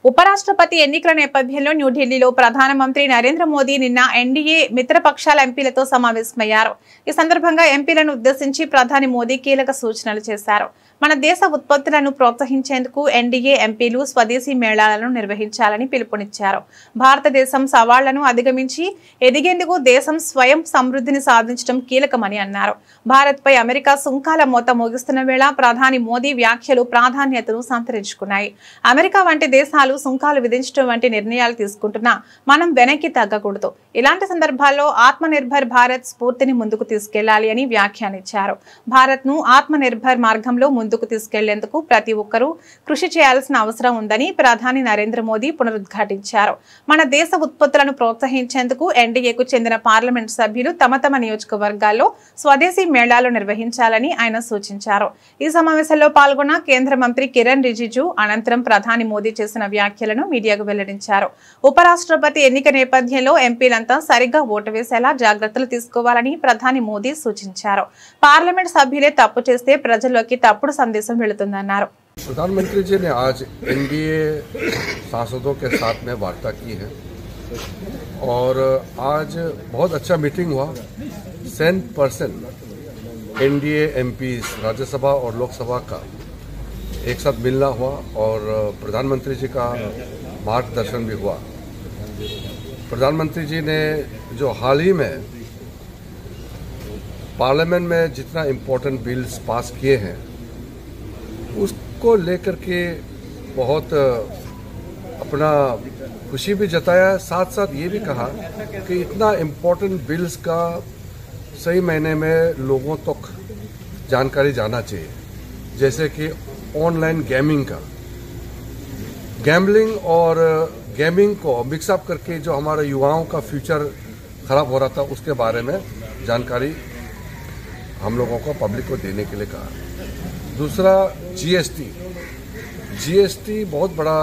ఉపరాష్ట్రపతి ఎన్నికల నేపథ్యంలో న్యూఢిల్లీలో ప్రధానమంత్రి నరేంద్ర మోదీ నిన్న ఎన్డీఏ మిత్రపక్షాల ఎంపీలతో సమావేశమయ్యారు. ఈ సందర్భంగా ఎంపీలను ఉద్దేశించి ప్రధాని మోదీ కీలక సూచనలు చేశారు. మన దేశ ఉత్పత్తులను ప్రోత్సహించేందుకు ఎన్డీఏ ఎంపీలు స్వదేశీ మేళాలను నిర్వహించాలని పిలుపునిచ్చారు. భారతదేశం సవాళ్లను అధిగమించి ఎదిగేందుకు దేశం స్వయం సమృద్ధిని సాధించడం కీలకమని అన్నారు. భారత్పై అమెరికా సుంకాల మోత మోగిస్తున్న వేళ ప్రధాని మోదీ వ్యాఖ్యలు ప్రాధాన్యతను సంతరించుకున్నాయి. అమెరికా వంటి దేశాలు సుంకాలు విధించడం వంటి నిర్ణయాలు తీసుకుంటున్నా మనం వెనక్కి తగ్గకూడదు. ఇలాంటి సందర్భాల్లో ఆత్మనిర్భర్ భారత్ స్ఫూర్తిని ముందుకు తీసుకెళ్లాలి అని వ్యాఖ్యానించారు. భారత్ ను ఆత్మనిర్భర్ మార్గంలో ముందుకు తీసుకెళ్లేందుకు ప్రతి ఒక్కరూ కృషి చేయాల్సిన అవసరం ఉందని ప్రధాని నరేంద్ర మోదీ పునరుద్ఘాటించారు. మన దేశ ఉత్పత్తులను ప్రోత్సహించేందుకు ఎన్డీఏకు చెందిన పార్లమెంట్ సభ్యులు తమ తమ నియోజకవర్గాల్లో స్వదేశీ మేళాలు నిర్వహించాలని ఆయన సూచించారు. ఈ సమావేశంలో పాల్గొన్న కేంద్ర మంత్రి కిరణ్ రిజిజు అనంతరం ప్రధాని మోదీ చేసిన వ్యాఖ్యలను మీడియాకు వెల్లడించారు. ఉపరాష్ట్రపతి ఎన్నిక నేపథ్యంలో ఎంపీలంతా సరిగ్గా ఓటు వేసేలా జాగ్రత్తలు తీసుకోవాలని ప్రధాని మోదీ సూచించారు. పార్లమెంట్ సభ్యులే తప్పు చేస్తే ప్రజల్లోకి తప్పుడు సందేశం వెళుతుందన్నారు. प्रधानमंत्री जी ने आज एनडीए सांसदों के साथ में वार्ता की है और आज बहुत अच्छा मीटिंग हुआ। 100% एनडीए एमपीज राज्यसभा और लोकसभा का एक साथ मिलना हुआ और प्रधानमंत्री जी का मार्गदर्शन भी हुआ। प्रधानमंत्री जी ने जो हाल ही में पार्लियामेंट में जितना इम्पोर्टेंट बिल्स पास किए हैं उसको लेकर के बहुत अपना खुशी भी जताया, साथ साथ ये भी कहा कि इतना इम्पोर्टेंट बिल्स का सही महीने में लोगों तक जानकारी जाना चाहिए। जैसे कि ऑनलाइन गेमिंग का, गैम्बलिंग और गेमिंग को मिक्सअप करके जो हमारे युवाओं का फ्यूचर खराब हो रहा था उसके बारे में जानकारी हम लोगों को पब्लिक को देने के लिए कहा। दूसरा जीएसटी बहुत बड़ा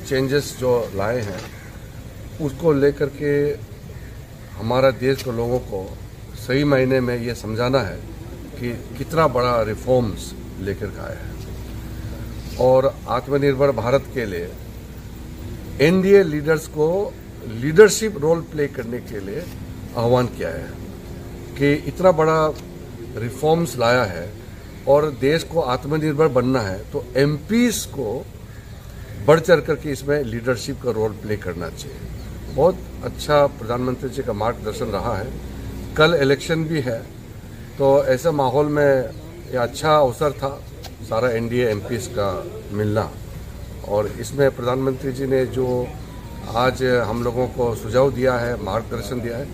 चेंजेस जो लाए हैं उसको लेकर के हमारा देश के लोगों को सही महीने में ये समझाना है कि कितना बड़ा रिफॉर्म्स लेकर के आए हैं और आत्मनिर्भर भारत के लिए एनडीए लीडर्स को लीडरशिप रोल प्ले करने के लिए आह्वान किया है कि इतना बड़ा रिफॉर्म्स लाया है और देश को आत्मनिर्भर बनना है तो एमपीज को बढ़ चढ़ करके इसमें लीडरशिप का रोल प्ले करना चाहिए। बहुत अच्छा प्रधानमंत्री जी का मार्गदर्शन रहा है। कल इलेक्शन भी है तो ऐसे माहौल में ये अच्छा अवसर था सारा एनडीए एमपीज का मिलना और इसमें प्रधानमंत्री जी ने जो आज हम लोगों को सुझाव दिया है, मार्गदर्शन दिया है,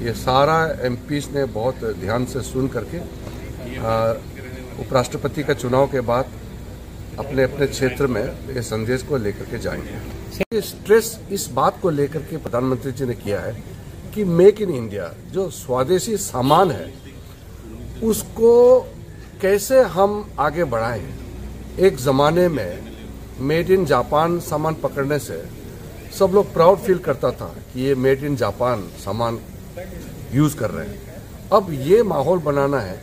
ये सारा एमपीज ने बहुत ध्यान से सुन करके उपराष्ट्रपति का चुनाव के बाद अपने अपने क्षेत्र में ये संदेश को लेकर के जाएंगे। स्ट्रेस इस बात को लेकर के प्रधानमंत्री जी ने किया है कि मेक इन इंडिया जो स्वदेशी सामान है उसको कैसे हम आगे बढ़ाएं। एक ज़माने में मेड इन जापान सामान पकड़ने से सब लोग प्राउड फील करता था कि ये मेड इन जापान सामान यूज़ कर रहे हैं। अब ये माहौल बनाना है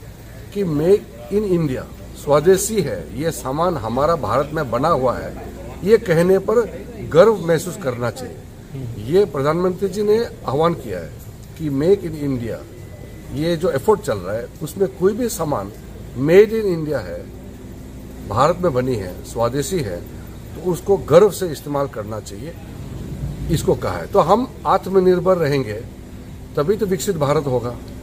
कि मेक इन इंडिया स्वदेशी है, ये सामान हमारा भारत में बना हुआ है, ये कहने पर गर्व महसूस करना चाहिए। ये प्रधानमंत्री जी ने आह्वान किया है कि मेक इन इंडिया ये जो एफर्ट चल रहा है उसमें कोई भी सामान मेड इन इंडिया है, भारत में बनी है, स्वदेशी है तो उसको गर्व से इस्तेमाल करना चाहिए, इसको कहा है। तो हम आत्मनिर्भर रहेंगे तभी तो विकसित भारत होगा।